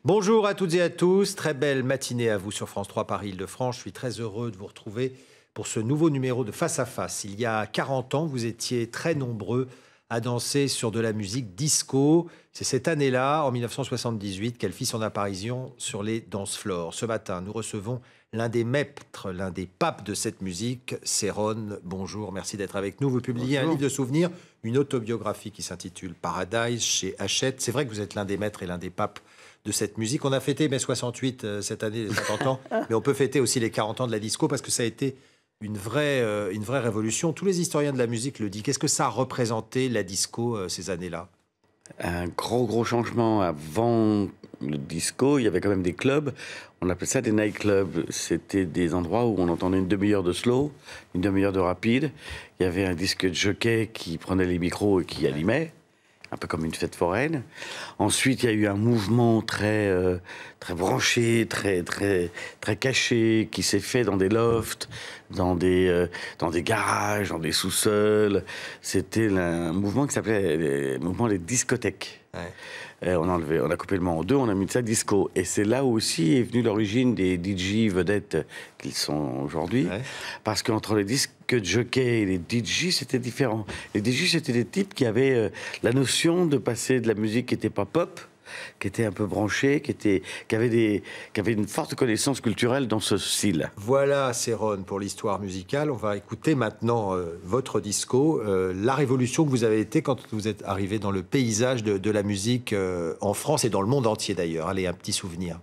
Bonjour à toutes et à tous, très belle matinée à vous sur France 3 Paris-Île-de-France. Je suis très heureux de vous retrouver pour ce nouveau numéro de Face à Face. Il y a 40 ans, vous étiez très nombreux à danser sur de la musique disco. C'est cette année-là, en 1978, qu'elle fit son apparition sur les dance floors. Ce matin, nous recevons l'un des maîtres, l'un des papes de cette musique, c'est Ron. Bonjour, merci d'être avec nous. Vous publiez un livre de souvenirs, une autobiographie qui s'intitule Paradise chez Hachette. C'est vrai que vous êtes l'un des maîtres et l'un des papes de cette musique. On a fêté mai 68 cette année, les 50 ans, mais on peut fêter aussi les 40 ans de la disco parce que ça a été une vraie révolution. Tous les historiens de la musique le disent. Qu'est-ce que ça a représenté, la disco, ces années-là? Un gros changement. Avant le disco, il y avait quand même des clubs. On appelait ça des nightclubs. C'était des endroits où on entendait une demi-heure de slow, une demi-heure de rapide. Il y avait un disque de jockey qui prenait les micros et qui animait, un peu comme une fête foraine. Ensuite, il y a eu un mouvement très branché, très caché, qui s'est fait dans des lofts, dans des garages, dans des sous-sols. C'était un mouvement qui s'appelait le mouvement des discothèques. Ouais. On a coupé le mot en deux, on a mis ça disco. Et c'est là aussi est venue l'origine des DJ vedettes qu'ils sont aujourd'hui. Ouais. Parce qu'entre les disques de jockey et les DJ, c'était différent. Les DJ, c'était des types qui avaient la notion de passer de la musique qui n'était pas pop, qui était un peu branchée, qui avait une forte connaissance culturelle dans ce style. Voilà, c'est Ron pour l'histoire musicale. On va écouter maintenant votre disco, la révolution que vous avez été quand vous êtes arrivé dans le paysage de la musique en France et dans le monde entier d'ailleurs. Allez, un petit souvenir.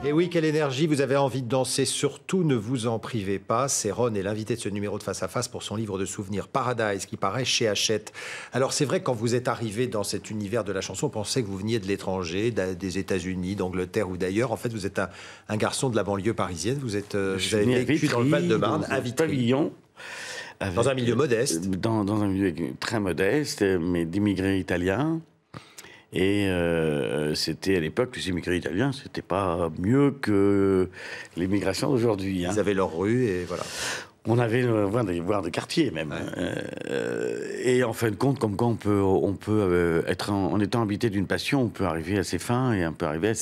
Et oui, quelle énergie, vous avez envie de danser, surtout ne vous en privez pas. C'est Ron est l'invité de ce numéro de Face à Face pour son livre de souvenirs Paradise qui paraît chez Hachette. Alors c'est vrai que quand vous êtes arrivé dans cet univers de la chanson, on pensait que vous veniez de l'étranger, des États-Unis, d'Angleterre ou d'ailleurs. En fait, vous êtes un garçon de la banlieue parisienne, vous avez vécu dans le Val-de-Marne, à Vitry. Pavillon. Dans un milieu modeste. Dans un milieu très modeste, mais d'immigrés italiens. Et c'était à l'époque, les immigrés italiens, c'était pas mieux que l'immigration d'aujourd'hui. Hein. Ils avaient leur rue et voilà. On avait voire des quartiers même. Ouais. Et en fin de compte, comme quoi on peut être en étant habité d'une passion, on peut arriver à ses fins et on peut arriver à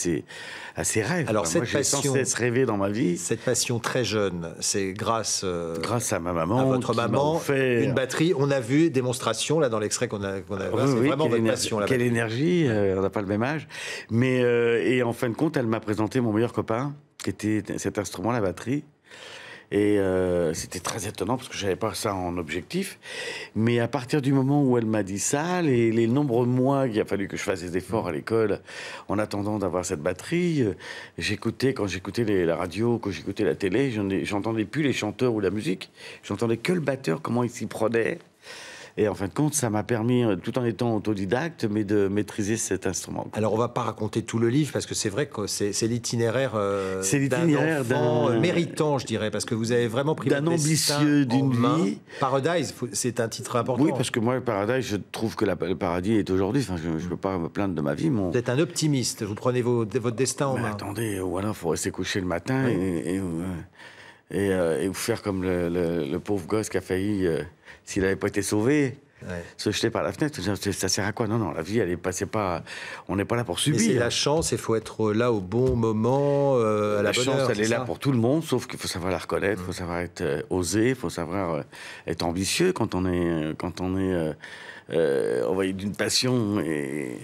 ses rêves. Alors cette passion, j'ai sans cesse rêvé dans ma vie. Cette passion très jeune, c'est grâce à ma maman, à votre maman, une batterie. On a vu démonstration là dans l'extrait qu'on a. Oui, c'est vraiment votre passion. Quelle énergie, on n'a pas le même âge. Mais et en fin de compte, elle m'a présenté mon meilleur copain, qui était cet instrument, la batterie. Et c'était très étonnant parce que je n'avais pas ça en objectif. Mais à partir du moment où elle m'a dit ça, les nombreux mois qu'il a fallu que je fasse des efforts à l'école en attendant d'avoir cette batterie, quand j'écoutais la radio, quand j'écoutais la télé, j'entendais plus les chanteurs ou la musique. J'entendais que le batteur, comment il s'y prenait. Et en fin de compte, ça m'a permis, tout en étant autodidacte, mais de maîtriser cet instrument. Alors, on va pas raconter tout le livre, parce que c'est vrai que c'est l'itinéraire d'un enfant méritant, je dirais, parce que vous avez vraiment pris d'un ambitieux d'une vie. Paradise, c'est un titre important. Oui, parce que moi, le Paradise, je trouve que le paradis est aujourd'hui. Enfin, je ne peux pas me plaindre de ma vie. Vous êtes un optimiste, vous prenez votre destin en main. Attendez, voilà, il faut rester couché le matin et vous faire comme le pauvre gosse qui a failli... s'il n'avait pas été sauvé, se jeter par la fenêtre, ça sert à quoi? Non, la vie, elle est passée pas... On n'est pas là pour subir. Mais c'est la chance, il faut être là au bon moment, à la bonne heure. La chance, elle est là pour tout le monde, sauf qu'il faut savoir la reconnaître, il faut savoir être osé, il faut savoir être ambitieux quand on est envoyé d'une passion. Et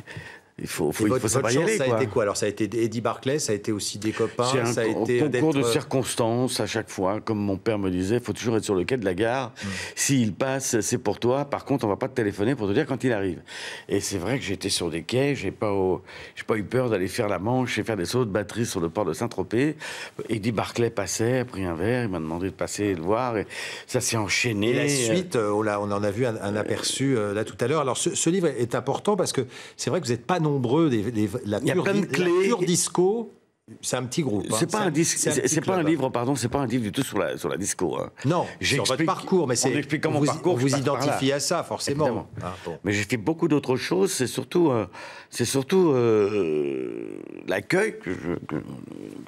Il faut votre savoir y chance, aller. ça a Quoi. été quoi? Alors, ça a été Eddie Barclay, ça a été aussi des copains, C'est ça a un été concours de circonstances à chaque fois. Comme mon père me disait, il faut toujours être sur le quai de la gare. S'il passe, c'est pour toi. Par contre, on va pas te téléphoner pour te dire quand il arrive. Et c'est vrai que j'étais sur des quais, j'ai pas eu peur d'aller faire la Manche et faire des sauts de batterie sur le port de Saint-Tropez. Eddie Barclay passait, a pris un verre, il m'a demandé de passer et de voir. Et ça s'est enchaîné. Et la suite, on en a vu un aperçu là tout à l'heure. Alors, ce livre est important parce que c'est vrai que vous n'êtes pas nombreux. La pure disco, c'est un petit groupe. C'est pas un livre, pardon, c'est pas un livre du tout sur la disco. Hein. Non, sur votre parcours, mais c'est mon parcours. On vous identifie à ça, forcément. Bon. Mais j'ai fait beaucoup d'autres choses. C'est surtout l'accueil que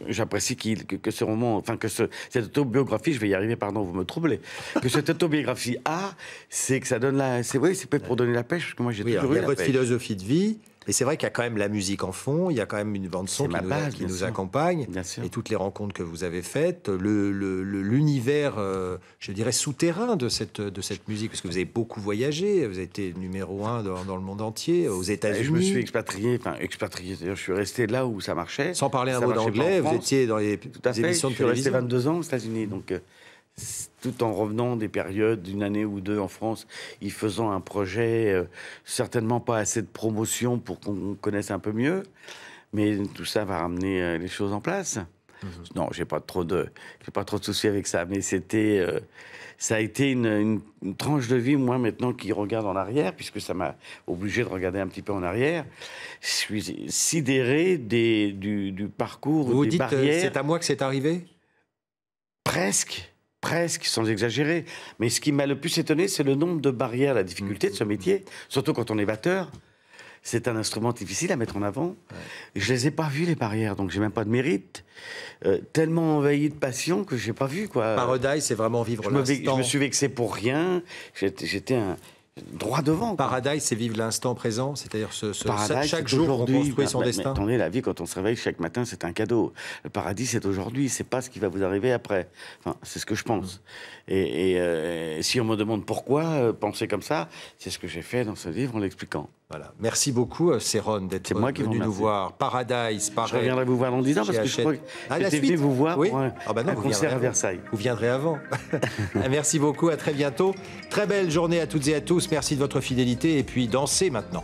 j'apprécie que ce roman, enfin que cette autobiographie, je vais y arriver, pardon, vous me troublez. Que cette autobiographie c'est que ça donne c'est peut-être pour donner la pêche, parce que moi j'ai toujours eu la pêche. Il y a votre philosophie de vie. Et c'est vrai qu'il y a quand même la musique en fond, il y a quand même une bande-son qui nous accompagne, et toutes les rencontres que vous avez faites, l'univers, je dirais, souterrain de cette musique, parce que vous avez beaucoup voyagé, vous avez été numéro 1 dans le monde entier, aux États-Unis. Je me suis expatrié, c'est-à-dire je suis resté là où ça marchait. Sans parler un mot d'anglais, vous étiez dans les émissions de télévision. Je suis resté 22 ans aux États-Unis, donc... tout en revenant des périodes d'une année ou deux en France, y faisant un projet, certainement pas assez de promotion pour qu'on connaisse un peu mieux, mais tout ça va ramener les choses en place. Non, j'ai pas trop de soucis avec ça, mais ça a été une tranche de vie, moi, maintenant, qui regarde en arrière, puisque ça m'a obligé de regarder un petit peu en arrière. Je suis sidéré du parcours, vous des dites, barrières. C'est à moi que c'est arrivé ? Presque, sans exagérer. Mais ce qui m'a le plus étonné, c'est le nombre de barrières, la difficulté de ce métier, surtout quand on est batteur. C'est un instrument difficile à mettre en avant. Ouais. Je les ai pas vues, les barrières, donc j'ai même pas de mérite. Tellement envahi de passion que j'ai pas vu, quoi. Paradise, c'est vraiment vivre l'instant. Je me suis vexé pour rien. J'étais un droit devant. Paradise, c'est vivre l'instant présent, c'est-à-dire chaque jour on construit son destin. Mais attendez, la vie, quand on se réveille chaque matin, c'est un cadeau. Le paradis, c'est aujourd'hui, c'est pas ce qui va vous arriver après. Enfin, c'est ce que je pense. Et si on me demande pourquoi penser comme ça, c'est ce que j'ai fait dans ce livre en l'expliquant. Voilà. Merci beaucoup, Céron, d'être venu nous voir. Paradise, pareil. Je reviendrai vous voir dans 10 ans, parce que je crois que j'étais venu vous voir pour un concert à Versailles. Vous viendrez avant. Merci beaucoup, à très bientôt. Très belle journée à toutes et à tous. Merci de votre fidélité. Et puis, dansez maintenant.